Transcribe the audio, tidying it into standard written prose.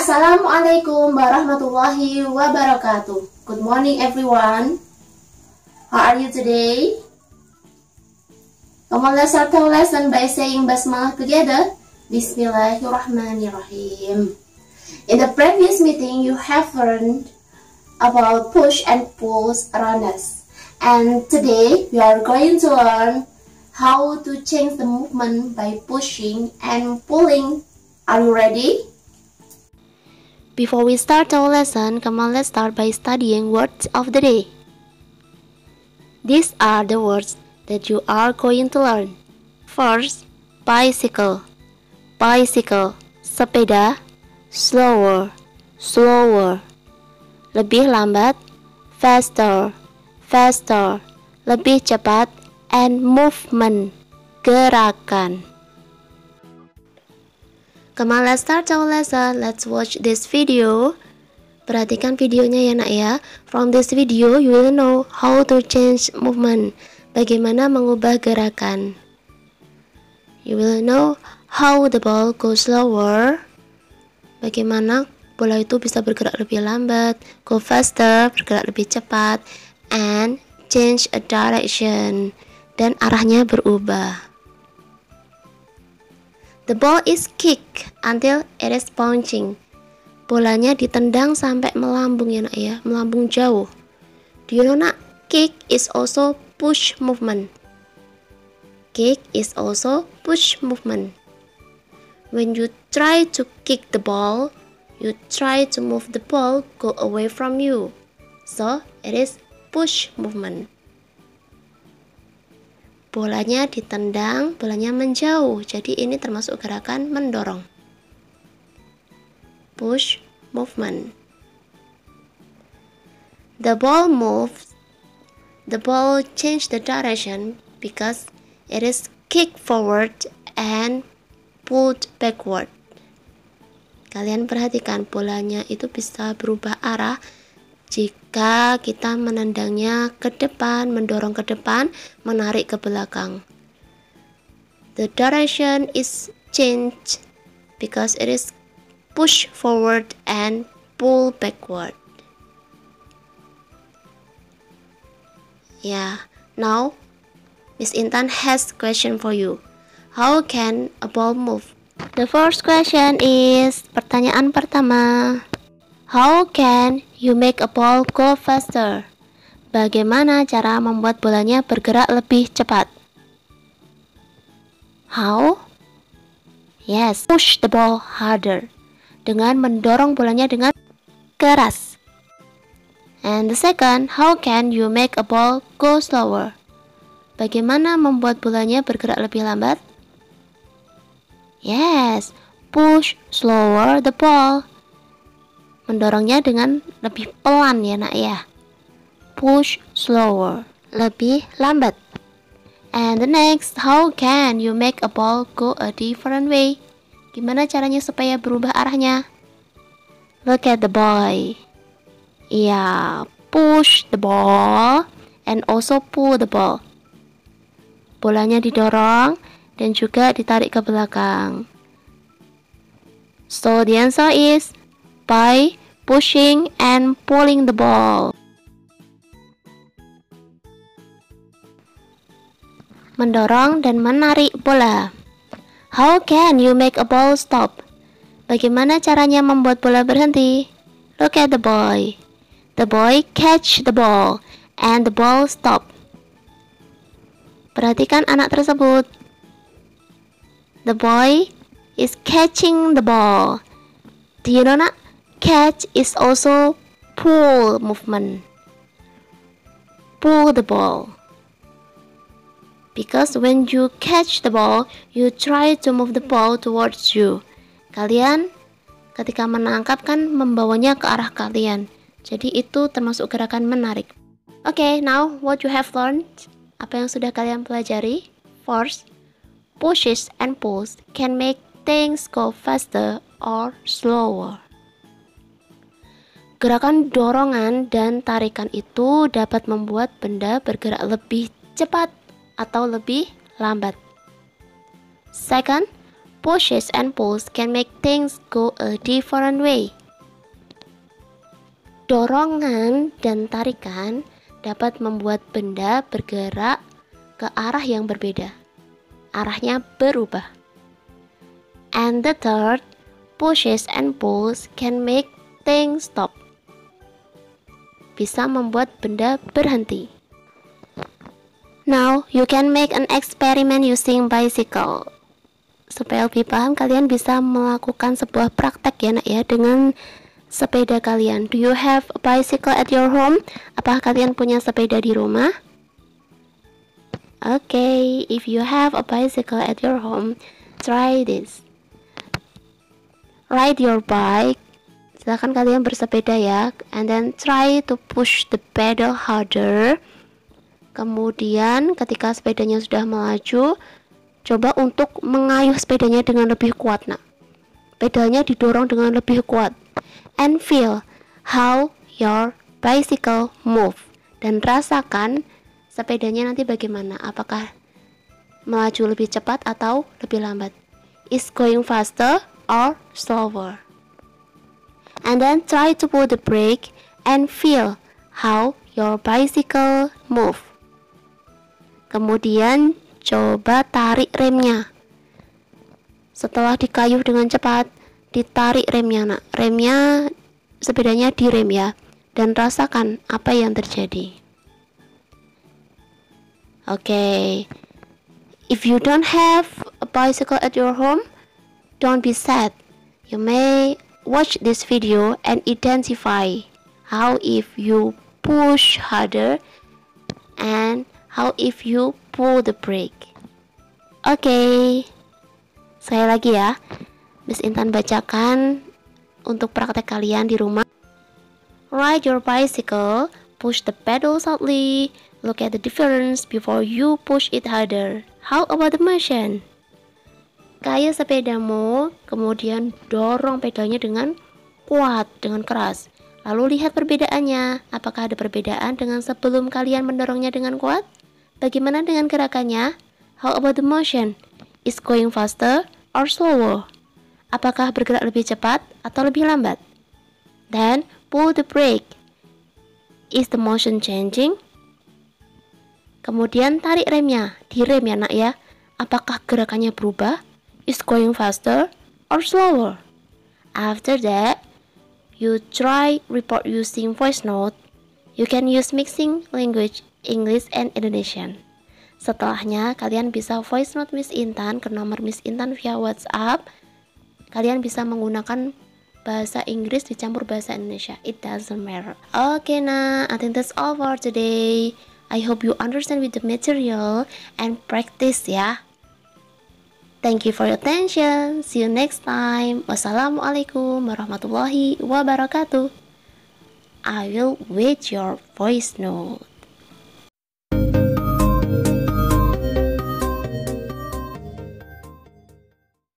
Assalamualaikum warahmatullahi wabarakatuh. Good morning everyone. How are you today? Come on, let's start our lesson by saying basmalah together. Bismillahirrahmanirrahim. In the previous meeting, you have learned about push and pulls runners. And today, we are going to learn how to change the movement by pushing and pulling. Are you ready? Before we start our lesson, come on, let's start by studying words of the day. These are the words that you are going to learn. First, bicycle. Bicycle, sepeda. Slower, slower. Lebih lambat, faster. Faster, lebih cepat. And movement, gerakan. Come on, let's start our lesson. Let's watch this video. Perhatikan videonya ya nak ya. From this video, you will know how to change movement. Bagaimana mengubah gerakan. You will know how the ball goes slower. Bagaimana bola itu bisa bergerak lebih lambat. Go faster, bergerak lebih cepat. And change a direction. Dan arahnya berubah. The ball is kicked until it is bouncing. Bolanya ditendang sampai melambung ya nak ya, melambung jauh. Do you know nak? Kick is also push movement. Kick is also push movement. When you try to kick the ball, you try to move the ball go away from you. So it is push movement. Bolanya ditendang, bolanya menjauh. Jadi ini termasuk gerakan mendorong. Push movement. The ball moves. The ball change the direction because it is kicked forward and pulled backward. Kalian perhatikan bolanya itu bisa berubah arah jika kita menendangnya ke depan, mendorong ke depan, menarik ke belakang. The direction is changed because it is push forward and pull backward. Yeah, now Miss Intan has question for you. How can a ball move? The first question is, pertanyaan pertama. How can you make a ball go faster? Bagaimana cara membuat bolanya bergerak lebih cepat? How? Yes, push the ball harder. Dengan mendorong bolanya dengan keras. And the second, how can you make a ball go slower? Bagaimana membuat bolanya bergerak lebih lambat? Yes, push slower the ball. Mendorongnya dengan lebih pelan ya nak ya. Push slower, lebih lambat. And the next, how can you make a ball go a different way? Gimana caranya supaya berubah arahnya? Look at the boy. Yeah, push the ball and also pull the ball. Bolanya didorong dan juga ditarik ke belakang. So the answer is by pushing and pulling the ball. Mendorong dan menarik bola. How can you make a ball stop? Bagaimana caranya membuat bola berhenti? Look at the boy. The boy catch the ball and the ball stop. Perhatikan anak tersebut. The boy is catching the ball. Do you know nak? Catch is also pull movement. Pull the ball. Because when you catch the ball, you try to move the ball towards you. Kalian ketika menangkap kan membawanya ke arah kalian. Jadi itu termasuk gerakan menarik. Okay, now what you have learned? Apa yang sudah kalian pelajari? First, pushes and pulls can make things go faster or slower. Gerakan dorongan dan tarikan itu dapat membuat benda bergerak lebih cepat atau lebih lambat. Second, pushes and pulls can make things go a different way. Dorongan dan tarikan dapat membuat benda bergerak ke arah yang berbeda. Arahnya berubah. And the third, pushes and pulls can make things stop. Bisa membuat benda berhenti. Now, you can make an experiment using bicycle. Supaya lebih paham, kalian bisa melakukan sebuah praktek ya nak ya dengan sepeda kalian. Do you have a bicycle at your home? Apakah kalian punya sepeda di rumah? Okay, if you have a bicycle at your home, try this. Ride your bike. Silakan kalian bersepeda ya, and then try to push the pedal harder. Kemudian ketika sepedanya sudah melaju, coba untuk mengayuh sepedanya dengan lebih kuat nak. Pedalnya didorong dengan lebih kuat. And feel how your bicycle move. Dan rasakan sepedanya nanti bagaimana. Apakah melaju lebih cepat atau lebih lambat. Is going faster or slower. And then try to pull the brake and feel how your bicycle move. Kemudian coba tarik remnya. Setelah dikayuh dengan cepat, ditarik remnya nak. Remnya, sepedanya direm ya. Dan rasakan apa yang terjadi. Okay. If you don't have a bicycle at your home, don't be sad. You may watch this video and identify how if you push harder and how if you pull the brake. Okay. Saya lagi ya. Miss Intan bacakan untuk praktek kalian di rumah. Ride your bicycle, push the pedal softly, look at the difference before you push it harder. How about the motion? Kayu sepedamu, kemudian dorong pedalnya dengan kuat, dengan keras. Lalu lihat perbedaannya. Apakah ada perbedaan dengan sebelum kalian mendorongnya dengan kuat? Bagaimana dengan gerakannya? How about the motion? Is going faster or slower? Apakah bergerak lebih cepat atau lebih lambat? Then, pull the brake. Is the motion changing? Kemudian tarik remnya. Direm ya nak ya. Apakah gerakannya berubah? Is going faster or slower? After that, you try report using voice note. You can use mixing language English and Indonesian. Setelahnya, kalian bisa voice note Miss Intan ke nomor Miss Intan via WhatsApp. Kalian bisa menggunakan bahasa Inggris dicampur bahasa Indonesia. It doesn't matter. Okay, nah, I think that's all for today. I hope you understand with the material and practice ya. Thank you for your attention. See you next time. Wassalamualaikum warahmatullahi wabarakatuh. I will wait your voice note.